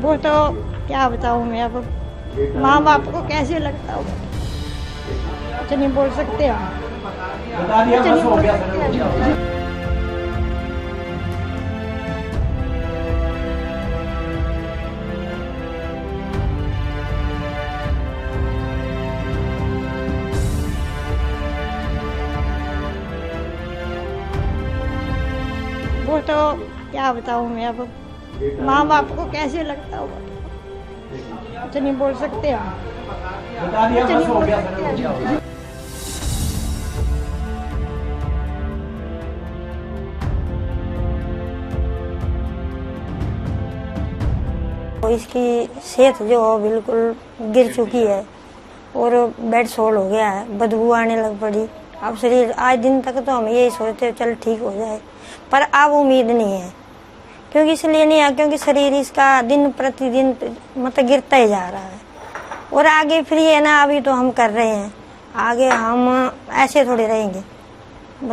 वो तो क्या बताऊँ मैं अब, माँ बाप को कैसे लगता होगा, कुछ नहीं बोल सकते हम, कुछ नहीं बोल सकते। वो तो क्या बताऊँ मैं अब, माँ बाप को कैसे लगता होगा, कुछ नहीं बोल सकते हम, कुछ नहीं बोल सकते। इसकी सेहत जो बिल्कुल गिर चुकी है और बेड सोल हो गया है, बदबू आने लग पड़ी। अब शरीर आज दिन तक तो हम यही सोचते चल ठीक हो जाए, पर अब उम्मीद नहीं है। क्योंकि इसलिए नहीं है क्योंकि शरीर इसका दिन प्रतिदिन मतलब गिरता ही जा रहा है। और आगे फिर ये ना, अभी तो हम कर रहे हैं, आगे हम ऐसे थोड़े रहेंगे।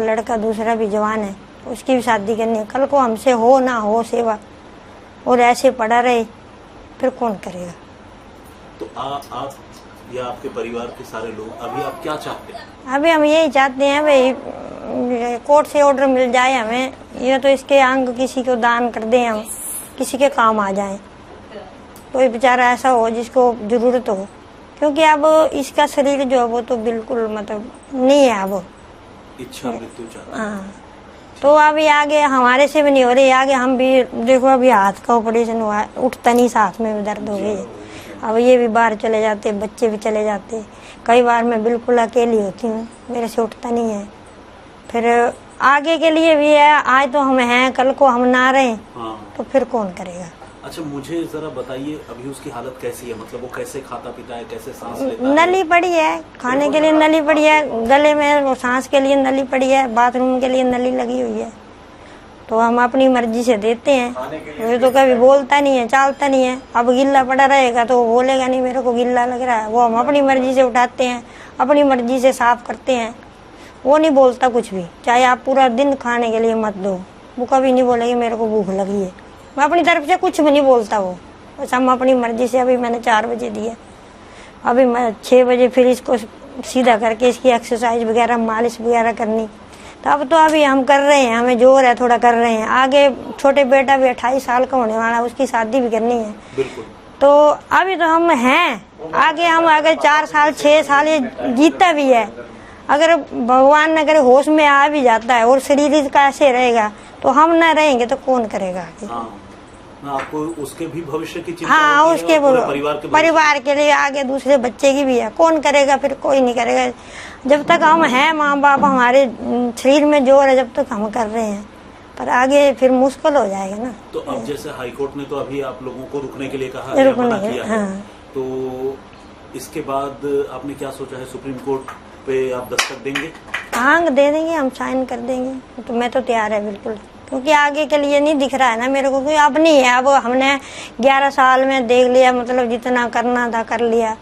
लड़का दूसरा भी जवान है, उसकी भी शादी करनी है, कल को हमसे हो ना हो सेवा और ऐसे पड़ा रहे फिर कौन करेगा। तो आप या आपके परिवार के सारे लोग अभी आप क्या चाहते हैं? अभी हम यही चाहते हैं भाई, कोर्ट से ऑर्डर मिल जाए हमें, ये तो इसके अंग किसी को दान कर दें, हम किसी के काम आ जाएं, कोई बेचारा ऐसा हो जिसको जरूरत हो। क्योंकि अब इसका शरीर जो है वो तो बिल्कुल मतलब नहीं है अब, इच्छा मृत्यु चाहते। हाँ, तो अभी आगे हमारे से भी नहीं हो रही, आगे हम भी देखो अभी हाथ का ऑपरेशन हुआ है, उठता नहीं, साथ में भी दर्द हो गई। अब ये भी बाहर चले जाते, बच्चे भी चले जाते, कई बार मैं बिल्कुल अकेली होती हूँ, मेरे से उठता नहीं है। फिर आगे के लिए भी है, आज तो हम हैं, कल को हम ना रहे हाँ। तो फिर कौन करेगा। अच्छा, मुझे जरा बताइए अभी उसकी हालत कैसी है? मतलब वो कैसे खाता पीता है, कैसे सांस लेता है? नली पड़ी है, खाने के लिए नली पड़ी है, गले में वो सांस के लिए नली पड़ी है, बाथरूम के लिए नली लगी हुई है। तो हम अपनी मर्जी से देते हैं, वो तो कभी बोलता नहीं है, चालता नहीं है। अब गिल्ला पड़ा रहेगा तो वो बोलेगा नहीं मेरे को गिल्ला लग रहा है, वो हम अपनी मर्जी से उठाते हैं, अपनी मर्जी से साफ करते हैं। वो नहीं बोलता कुछ भी, चाहे आप पूरा दिन खाने के लिए मत दो, वो कभी नहीं बोलेगी मेरे को भूख लगी है। मैं अपनी तरफ से कुछ भी नहीं बोलता वो, बस हम अपनी मर्जी से। अभी मैंने 4 बजे दिया, अभी मैं 6 बजे फिर इसको सीधा करके इसकी एक्सरसाइज वगैरह मालिश वगैरह करनी। तो अब तो अभी हम कर रहे हैं, हमें जोर है, थोड़ा कर रहे हैं। आगे छोटे बेटा भी 28 साल का होने वाला, उसकी शादी भी करनी है। बिल्कुल। तो अभी तो हम हैं, आगे हम अगर 4 साल 6 साल ये जीता भी है, अगर भगवान न करे होश में आ भी जाता है और शरीर इसका ऐसे रहेगा तो हम न रहेंगे तो कौन करेगा आगे। हाँ, आपको उसके भी भविष्य की चिंता हाँ, होती उसके है और पूरे परिवार के लिए, आगे दूसरे बच्चे की भी है, कौन करेगा फिर, कोई नहीं करेगा। जब तक हम हैं, माँ बाप हमारे शरीर में जोर है, जब तक हम कर रहे हैं, पर आगे फिर मुश्किल हो जाएगा ना। तो अब जैसे हाईकोर्ट ने तो अभी आप लोगों को रुकने के लिए कहा है, मना किया है, तो इसके बाद आपने क्या सोचा है? सुप्रीम कोर्ट पे आप दस्तक देंगे? हाँ, दे देंगे, हम साइन कर देंगे। तो मैं तो तैयार है बिल्कुल, क्योंकि आगे के लिए नहीं दिख रहा है ना मेरे को, कोई अब नहीं है। अब हमने 11 साल में देख लिया, मतलब जितना करना था कर लिया,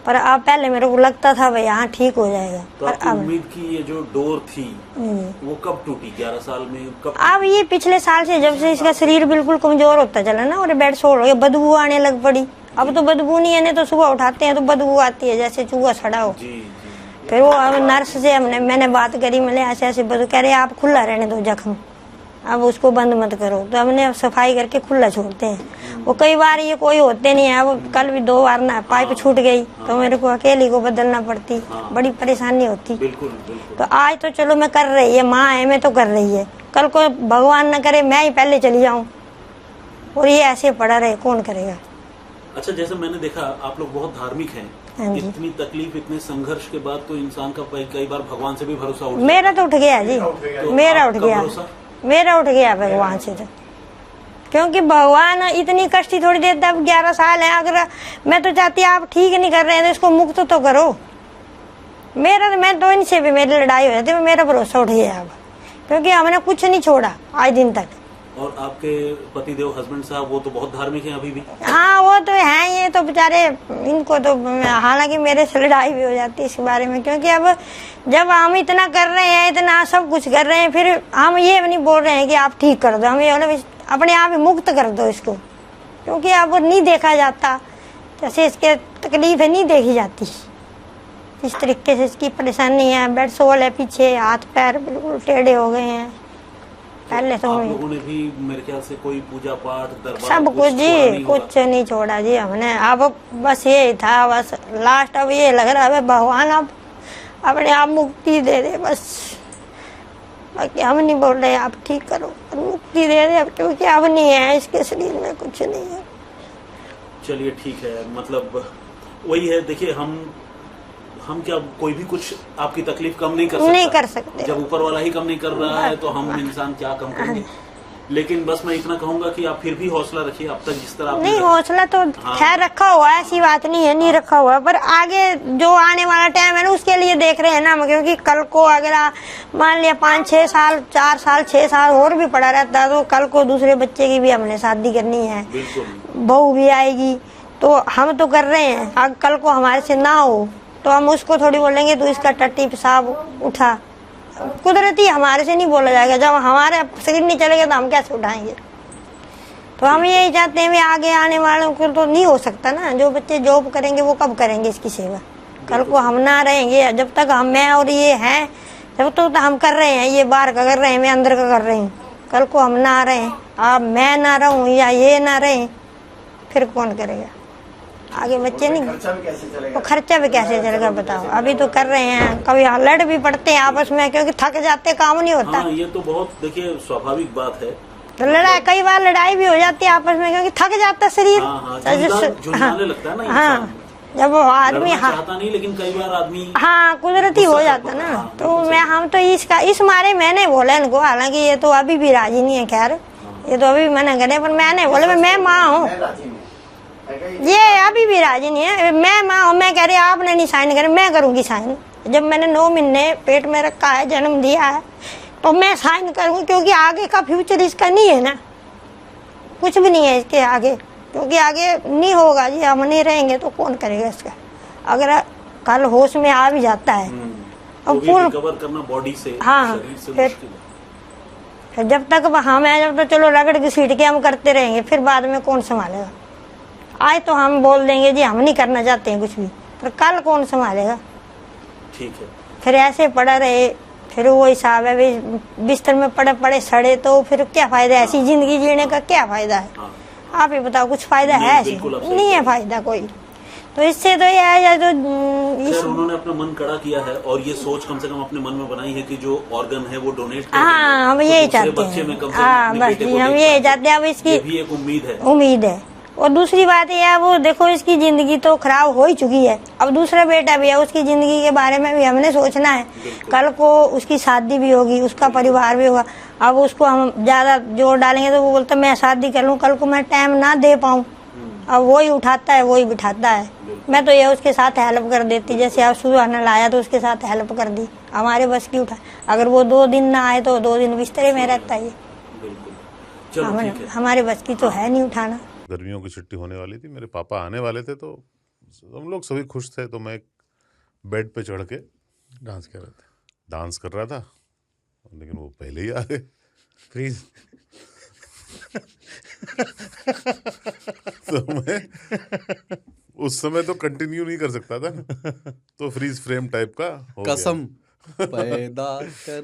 पर अब पहले मेरे को लगता था भाई हाँ ठीक हो जाएगा। तो आपकी उम्मीद की ये जो डोर थी वो कब टूटी? 11 साल में कब? अब ये पिछले साल से, जब से इसका शरीर बिल्कुल कमजोर होता चला ना और बेड सोल हो गया, बदबू आने लग पड़ी। अब तो बदबू नहीं है, नहीं तो सुबह उठाते हैं तो बदबू आती है जैसे चूहा सड़ा हो। फिर वो अब नर्स से मैंने बात करी, मैंने ऐसे ऐसे बदबू, कह रहे आप खुला रहने दो जख्म, अब उसको बंद मत करो। तो हमने सफाई करके खुला छोड़ते हैं। वो कई बार ये कोई होते नहीं है, अब कल भी 2 बार ना पाइप छूट गई तो मेरे को अकेली को बदलना पड़ती, बड़ी परेशानी होती। तो आज तो चलो मैं कर रही है, माँ है मैं तो कर रही है, कल को भगवान न करे मैं ही पहले चली जाऊँ और ये ऐसे पड़ा रहे, कौन करेगा। अच्छा, जैसे मैंने देखा आप लोग बहुत धार्मिक हैं, इतनी तकलीफ, इतने संघर्ष के बाद तो इंसान का कई बार भगवान से भी भरोसा उठ, मेरा तो उठ गया जी, मेरा उठ गया, मेरा उठ गया भगवान से तो। क्योंकि भगवान इतनी कष्ट थोड़ी देता। अब 11 साल है, अगर मैं तो चाहती आप ठीक नहीं कर रहे हैं तो इसको मुक्त तो करो। मैं तो इनसे भी मेरी लड़ाई हो जाती है, मेरा भरोसा उठ गया अब, क्योंकि हमने कुछ नहीं छोड़ा आज दिन तक। और आपके पतिदेव हस्बैंड साहब वो तो बहुत धार्मिक हैं अभी भी? हाँ, वो तो है, ये तो बेचारे, इनको तो हालांकि मेरे से लड़ाई भी हो जाती है इस बारे में। क्योंकि अब जब हम इतना कर रहे हैं, इतना सब कुछ कर रहे हैं, फिर हम ये नहीं बोल रहे हैं कि आप ठीक कर दो, हम ये अपने आप ही मुक्त कर दो इसको, क्योंकि अब नहीं देखा जाता, जैसे इसके तकलीफें नहीं देखी जाती, इस तरीके से इसकी परेशानी है। बेड सोल है पीछे, हाथ पैर बिल्कुल टेढ़े हो गए हैं। पहले तो आप लोगों ने भी मेरे ख्याल से कोई पूजा पाठ दरबार सब कुछ जी, कुछ नहीं छोड़ा जी हमने। अब बस ये था, बस लास्ट अब ये लग रहा है भगवान अब अपने आप मुक्ति दे दे बस, बाकी हम नहीं बोल रहे आप ठीक करो, मुक्ति दे दे अब, क्योंकि अब नहीं है इसके शरीर में, कुछ नहीं है। चलिए ठीक है, मतलब वही है, देखिए हम क्या कोई भी कुछ आपकी तकलीफ कम नहीं कर सकते। जब ऊपर वाला ही कम नहीं कर रहा है तो हम इंसान क्या कम करेंगे। लेकिन बस मैं इतना कहूंगा कि आप फिर भी हौसला रखिए, अब तक जिस तरह नहीं हौसला तो खैर रखा हुआ है, ऐसी बात नहीं है, नहीं रखा हुआ, पर आगे जो आने वाला टाइम है ना उसके लिए देख रहे हैं ना हम, क्योंकि कल को अगर मान लिया 5-6 साल 4 साल 6 साल और भी पड़ा रहता तो कल को दूसरे बच्चे की भी हमने शादी करनी है, बहू भी आएगी, तो हम तो कर रहे हैं। अगर कल को हमारे से ना हो तो हम उसको थोड़ी बोलेंगे तू इसका टट्टी पेशाब उठा, कुदरती हमारे से नहीं बोला जाएगा। जब हमारे शरीर नहीं चलेगा तो हम कैसे उठाएंगे। तो हम यही चाहते हैं भी आगे आने वालों को तो नहीं हो सकता ना, जो बच्चे जॉब करेंगे वो कब करेंगे इसकी सेवा। कल को हम ना रहेंगे, जब तक हम मैं और ये हैं जब तक तो हम कर रहे हैं, ये बाहर का कर रहे हैं, मैं अंदर का कर रही हूँ, कल को हम ना रहें, अब मैं ना रहूँ या ये ना रहें, फिर कौन करेगा आगे। बच्चे नहीं, वो खर्चा भी कैसे चलेगा बताओ। अभी तो कर रहे हैं, कभी लड़ भी पड़ते हैं आपस में, क्योंकि थक जाते, काम नहीं होता। हाँ, ये तो बहुत देखिए स्वाभाविक बात है। तो लड़ाई कई बार लड़ाई भी हो जाती है आपस में, क्योंकि थक जाता शरीर। झुंझुनाने लगता है ना हाँ, जब वो आदमी चाहता नहीं, लेकिन कई बार आदमी हाँ कुदरती हो जाता ना। तो हम तो इस मारे मैंने बोला इनको, हालांकि ये तो अभी भी राजी नहीं है, खैर ये तो अभी भी मना करे, पर मैंने बोला मैं माँ हूँ, ये अभी भी राजी नहीं है, मैं माँ हूँ, मैं कह रही आपने नहीं साइन करे, मैं करूँगी साइन। जब मैंने 9 महीने पेट में रखा है, जन्म दिया है, तो मैं साइन करूँगी, क्योंकि आगे का फ्यूचर इसका नहीं है ना, कुछ भी नहीं है इसके आगे, क्योंकि आगे नहीं होगा जी, हम नहीं रहेंगे तो कौन करेगा इसका। अगर कल होश में आ भी जाता है अब फुल कवर करना बॉडी से, हाँ, फिर जब तक हम है, जब तो चलो रगड़ की सीट के हम करते रहेंगे, फिर बाद में कौन संभालेगा। आज तो हम बोल देंगे जी हम नहीं करना चाहते हैं कुछ भी, पर कल कौन संभालेगा। ठीक है, फिर ऐसे पड़ा रहे, फिर वो हिसाब है बिस्तर में पड़े पड़े सड़े, तो फिर क्या फायदा है, ऐसी जिंदगी जीने का क्या फायदा है। हाँ। आप ही बताओ, कुछ फायदा है ऐसे? नहीं है फायदा कोई। तो इससे तो ये है तो उन्होंने अपना मन कड़ा किया है, और ये सोच कम से कम अपने मन में बनाई है कि जो ऑर्गन है वो डोनेट कर, हाँ हम यही चाहते हैं, हाँ बस हम यही चाहते हैं। अब इसकी भी एक उम्मीद है। और दूसरी बात यह है, वो देखो इसकी जिंदगी तो खराब हो ही चुकी है, अब दूसरा बेटा भी है, उसकी जिंदगी के बारे में भी हमने सोचना है। कल को उसकी शादी भी होगी, उसका परिवार भी होगा। अब उसको हम ज्यादा जोर डालेंगे तो वो बोलता मैं शादी कर लूँ, कल को मैं टाइम ना दे पाऊँ। अब वही उठाता है वही बिठाता है। मैं तो ये उसके साथ हेल्प कर देती, जैसे अब सुबह लाया तो उसके साथ हेल्प कर दी, हमारे बस की उठा। अगर वो 2 दिन ना आए तो 2 दिन बिस्तरे में रहता है। हमारे बस की तो है नहीं उठाना। गर्मियों की छुट्टी होने वाली थी, मेरे पापा आने वाले थे, तो हम लोग सभी खुश थे। तो मैं बेड पे चढ़ के डांस कर रहा था, लेकिन वो पहले ही आ गए। फ्रीज तो मैं उस समय तो कंटिन्यू नहीं कर सकता था, तो फ्रीज फ्रेम टाइप का हो कसम पैदा कर